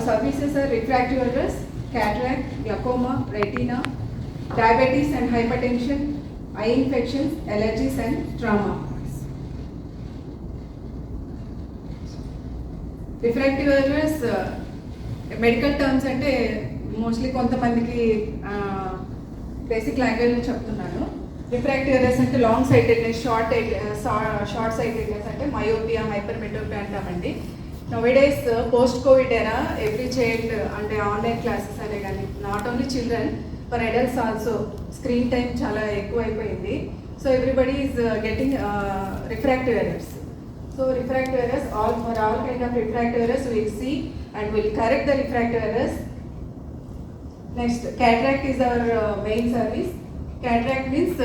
services are refractive errors, cataract, glaucoma, retina, diabetes and hypertension, eye infections, allergies and trauma. Refractive errors medical terms అంటే mostly కొంతమందికి basic లాంగ్వేజ్లో చెప్తున్నాను. Refractive errors అంటే long sightedness, short sightedness అంటే myopia, hypermetropia అంటామండి. Nowadays post Covid ఎరా every child అంటే online classes అనే కానీ not only children for adults also screen time చాలా ఎక్కువ అయిపోయింది. So everybody is getting refractive errors. So refractive errors, for all kind of refractive errors we will see and we will correct the refractive errors. Next, cataract is our main service. Cataract means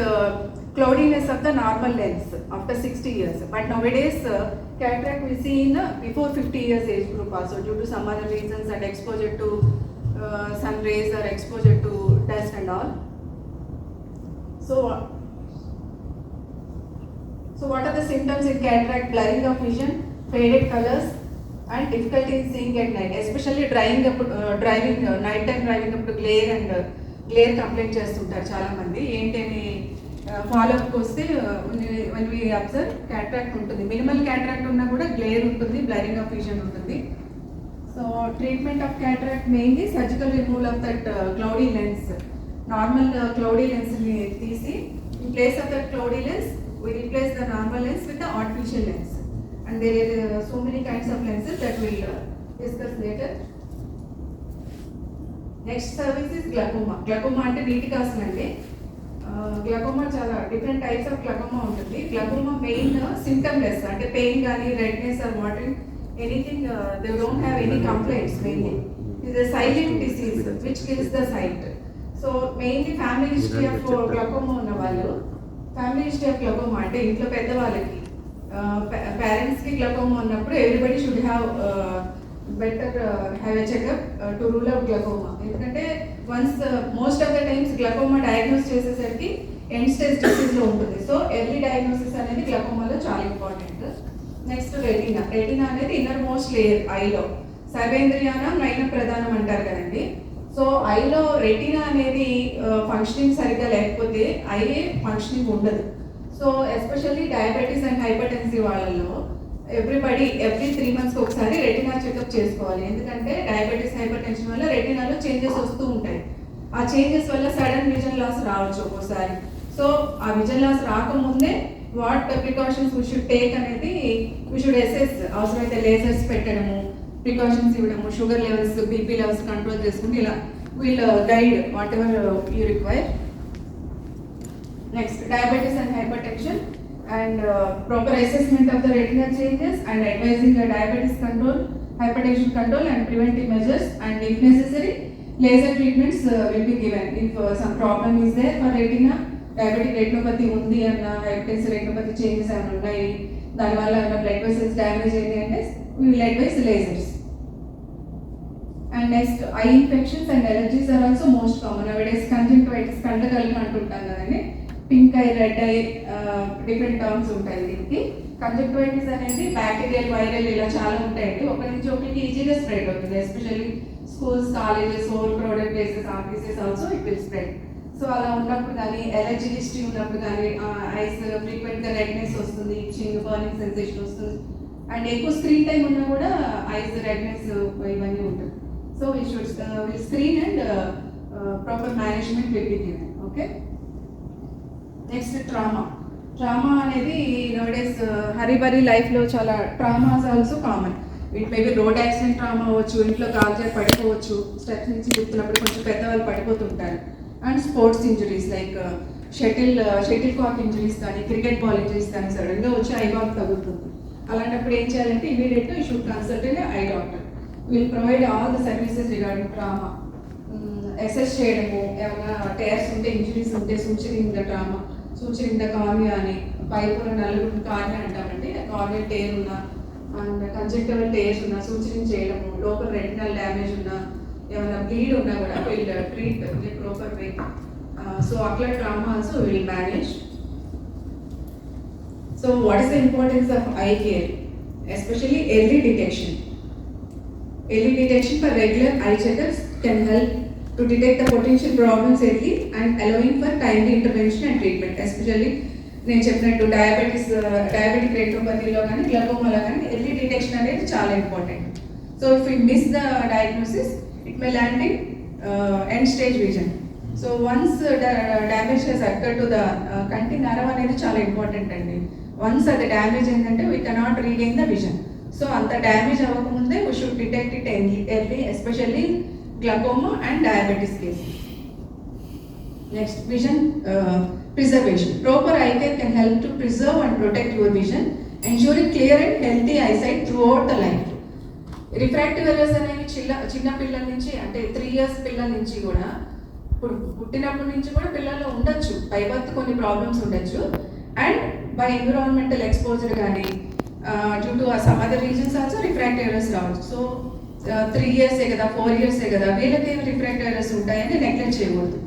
cloudiness of the normal lens after 60 years. But nowadays cataract we see in before 50 years age group also due to some other reasons and exposure to sun rays or exposure to dust and all. So what are the symptoms in cataract? Blurring of vision, faded colors and difficulty in seeing at night, especially driving night time driving up to glare complaint చేస్తుంటారు చాలా మంది. ఏంటని follow అప్కి వస్తే when we observe cataract ఉంటుంది, minimal cataract ఉన్నా కూడా glare ఉంటుంది, blurring of vision ఉంటుంది. So treatment of cataract mainly surgical removal of that cloudy lens. Normal cloudy లెన్స్ని తీసి in place of that cloudy lens we replace the normal lens with the artificial lens, and there are so many kinds of lenses that we will discuss later. Next service is glaucoma. Glaucoma అంటే నీటి కాసులు అండి. Glaucoma చాలా different types of glaucoma ఉంటుంది. Glaucoma main symptomless అంటే pain కానీ redness or watering anything, they don't have any complaints. Mainly it is silent disease which kills the sight. So mainly family history of glaucoma ఉన్న వాళ్ళు, family history of glaucoma అంటే ఇంట్లో పెద్దవాళ్ళకి పేరెంట్స్కి glaucoma ఉన్నప్పుడు everybody should have better have a checkup to rule out glaucoma. ఎందుకంటే once most of the times glaucoma diagnose చేసేసరికి end stage డిసీజ్లో ఉంటుంది. సో ఎర్లీ డయాగ్నోసిస్ అనేది గ్లకోమాలో చాలా ఇంపార్టెంట్. Next retina. రెటీనా అనేది ఇన్నర్ మోస్ట్ లేయర్ ఐలో. సర్వేంద్రియానం నయన ప్రధానం అంటారు కదండి. సో ఐలో రెటీనా అనేది ఫంక్షనింగ్ సరిగ్గా లేకపోతే ఐఏ ఫంక్షనింగ్ ఉండదు. So especially diabetes and hypertensive వాళ్ళలో ఎవ్రీ 3 months ఒకసారి రెటీనా చెకప్ చేసుకోవాలి. ఎందుకంటే డయాబెటీస్ హైపర్టెన్షన్ వల్ల రెటీనాలో చేంజెస్ వస్తూ ఉంటాయి. ఆ చేంజెస్ వల్ల సడన్ విజన్ లాస్ రావచ్చు ఒక్కోసారి. సో ఆ విజన్ లాస్ రాకముందే what precautions we should take అనేది వీ షుడ్ అసెస్. అవసరమైతే లేజర్స్ పెట్టడము, ప్రికాషన్స్ ఇవ్వడము, sugar levels, BP levels control చేసుకుంటే ఇలా we'll guide whatever you require. Next diabetes and hypertension and proper assessment of the retinal changes and advising the diabetes control, hypertension control and preventive measures, and if necessary laser treatments will be given if some problem is there for retina. Diabetic retinopathy undi anna, hypertensive retinopathy changes are unnayi, dani valla blood vessels damage ayindi ante we will advise lasers. And next, eye infections and allergies are also most common nowadays. Conjunctivitis kanta kalma antuntam kadandi, pink I, red I, different terms ఉంటాయి దీనికి. Conjunctivitis అనేది bacterial, viral ఇలా చాలా ఉంటాయండి. ఒకరి నుంచి ఒకరికి ఈజీగా స్ప్రెడ్ అవుతుంది. Especially schools, colleges, over crowded places, offices also it will spread. So అలా ఉన్నప్పుడు కానీ, ఎలర్జీ హిస్టరీ ఉన్నప్పుడు కానీ ఐస్ ఫ్రీక్వెంట్గా రెడ్నెస్ వస్తుంది, ఇచ్చింగ్, బర్నింగ్ సెన్సేషన్ వస్తుంది. అండ్ ఎక్కువ స్క్రీన్ టైం ఉన్నా కూడా ఐస్ రెడ్నెస్ ఇవన్నీ ఉంటుంది. So we should screen and proper management will be given. Okay. Next trauma. Trauma అనేది నోడేస్ హరిబరి లైఫ్లో చాలా traumas also common. It maybe road accident trauma అవ్వచ్చు, ఇంట్లో కాల్జర్ పడిపోవచ్చు, స్టెప్స్ నుంచి దిగుతున్నప్పుడు కొంచెం పెద్దవాళ్ళు పడిపోతుంటారు. And sports injuries like shuttlecock injuries కానీ, క్రికెట్ బాల్ ఇంజరీస్ కానీ సడన్గా వచ్చి ఐ బాల్ తగ్గుతుంది. అలాంటప్పుడు ఏం చేయాలంటే immediate you should consult eye doctor. Will provide all the services regarding trauma. Assess చేయడము, ఏమైనా టేర్స్ ఉంటే, ఇంజరీస్ ఉంటే suturing the trauma, suturing the cornea అని, పైపున నలుగురు కార్నియా అంటామండి. కార్నియా టేర్ ఉన్నా అండ్ కంజక్టివల్ టేర్స్ ఉన్నా సూచరింగ్ చేయడము, లోపల రెటినల్ డ్యామేజ్ ఉన్నా, ఏమైనా బ్లీడ్ ఉన్నా కూడా will treat with proper way. So అట్లా trauma also will manage. So what is the importance of I care? Especially early detection. early detection for regular eye checkups can help to detect the potential problems early and allowing for timely intervention and treatment. Especially నేను చెప్పినట్టు diabetic రెటినోపతిలో కానీ గ్లకోమాలో కానీ early detection అనేది చాలా important. So if you miss the diagnosis it may land in end stage vision. So once damage has occur to the కంటి నరం అనేది చాలా ఇంపార్టెంట్ అండి. వన్స్ అది డ్యామేజ్ అయిందంటే we cannot regain the vision. So అంత డ్యామేజ్ అవ్వకముందే we should detect it early, especially glaucoma and diabetes case. Next, vision preservation. Proper eye care can help to preserve and protect your vision, ensuring clear and healthy eyesight throughout the life. Refractive errors అనేవి చిన్న పిల్లల నుంచి అంటే 3 years పిల్లల నుంచి కూడా ఇప్పుడు పుట్టినప్పటి నుంచి కూడా పిల్లల్లో ఉండొచ్చు, బై బర్త్ కొన్ని ప్రాబ్లమ్స్ ఉండొచ్చు. అండ్ బై ఎన్విరాన్మెంటల్ ఎక్స్పోజర్ కానీ due to some other reasons also refractive errors రావచ్చు. సో 3 years కదా 4 years కదా వీళ్ళకి రిఫ్రాక్టివ్ ఎర్రర్స్ ఉంటాయని నెగ్లెక్ట్ చేయకూడదు.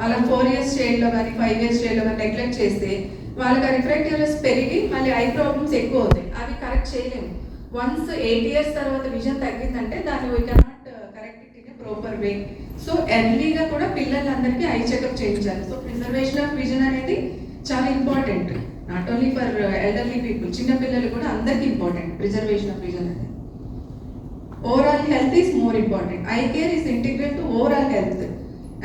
అలా 4 years స్టేజ్లో కానీ 5 years స్టేజ్లో కానీ నెగ్లెక్ట్ చేస్తే వాళ్ళకి ఆ రిఫ్రాక్టివ్ ఎర్రర్స్ పెరిగి మళ్ళీ ఐ ప్రాబ్లమ్స్ ఎక్కువ అవుతాయి. అవి కరెక్ట్ చేయలేము. వన్స్ 8 years తర్వాత విజన్ తగ్గిందంటే దాన్ని we cannot correct it in a proper way. So ఎర్లీగా కూడా పిల్లలందరికీ ఐ చెకప్ చేయించాలి. సో ప్రిజర్వేషన్ ఆఫ్ విజన్ అనేది చాలా important, not only for elderly people, చిన్న పిల్లలు కూడా అందరికీ ఇంపార్టెంట్ ప్రిజర్వేషన్ ఆఫ్ విజన్ అనేది. Overall health is more important. I care is integral to overall health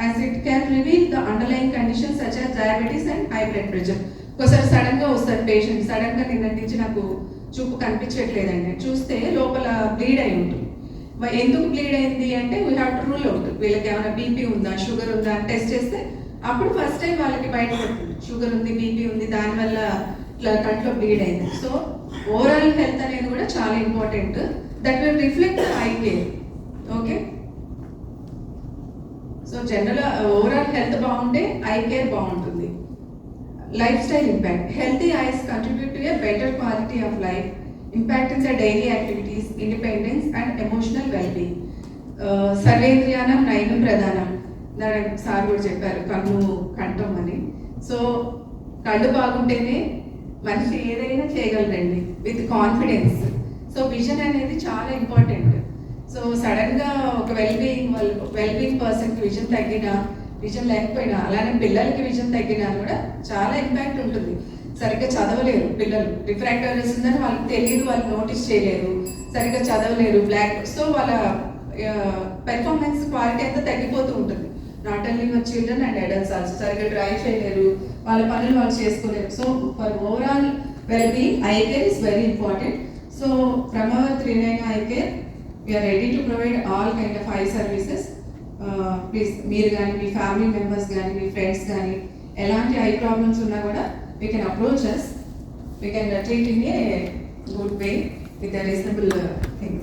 as it can reveal the underlying conditions such as diabetes and high blood pressure. ఒకసారి సడన్గా వస్తారు patient, సడన్గా నిన్నటి నుంచి నాకు చూపు కనిపించట్లేదండి, చూస్తే లోపల బ్లీడ్ అయి ఉంటుంది. ఎందుకు బ్లీడ్ అయింది అంటే we have to rule out, వీళ్ళకి ఏమైనా బీపీ ఉందా షుగర్ ఉందా అని టెస్ట్ చేస్తే అప్పుడు ఫస్ట్ టైం వాళ్ళకి బయటపడుతుంది షుగర్ ఉంది బీపీ ఉంది, దానివల్ల ఇట్లా కంట్లో బ్లీడ్ అయింది. సో ఓవరాల్ హెల్త్ అనేది కూడా చాలా important, that will reflect eye care. Okay, so general overall health బాగుంటే ఐ కేర్ బాగుంటుంది. Lifestyle impact. Healthy eyes contribute to a better quality of life, impacting the daily activities, independence and emotional wellbeing. సర్వేంద్రియానం నయనం ప్రధానం, sir కూడా చెప్పారు కన్ను కంఠం అని. సో కళ్ళు బాగుంటేనే మనిషి ఏదైనా చేయగలరండి విత్ కాన్ఫిడెన్స్. సో విజన్ అనేది చాలా ఇంపార్టెంట్. సో సడన్గా ఒక వెల్బీయింగ్ పర్సన్కి విజన్ తగ్గినా విజన్ లేకపోయినా, అలానే పిల్లలకి విజన్ తగ్గినా కూడా చాలా ఇంపాక్ట్ ఉంటుంది. సరిగ్గా చదవలేరు పిల్లలు, రిఫ్రాక్టివ్ ఎర్రర్స్ ఉందని వాళ్ళకి తెలియదు, వాళ్ళు నోటీస్ చేయలేరు, సరిగ్గా చదవలేరు, సో వాళ్ళ పెర్ఫార్మెన్స్ క్వాలిటీ అంతా తగ్గిపోతూ ఉంటుంది. Not only for children and adults also. సరిగ్గా డ్రైవ్ చేయలేరు, వాళ్ళ పనులు వాళ్ళు చేసుకోలేరు. So for overall wellbeing eye care is very important. So from our Trinayana eye care we are ready to provide all kind of eye services. Please మీరు కానీ మీ family members కానీ మీ friends కానీ ఎలాంటి ఐ ప్రాబ్లమ్స్ ఉన్నా కూడా we can approach us, we can treat in a good way with a reasonable thing.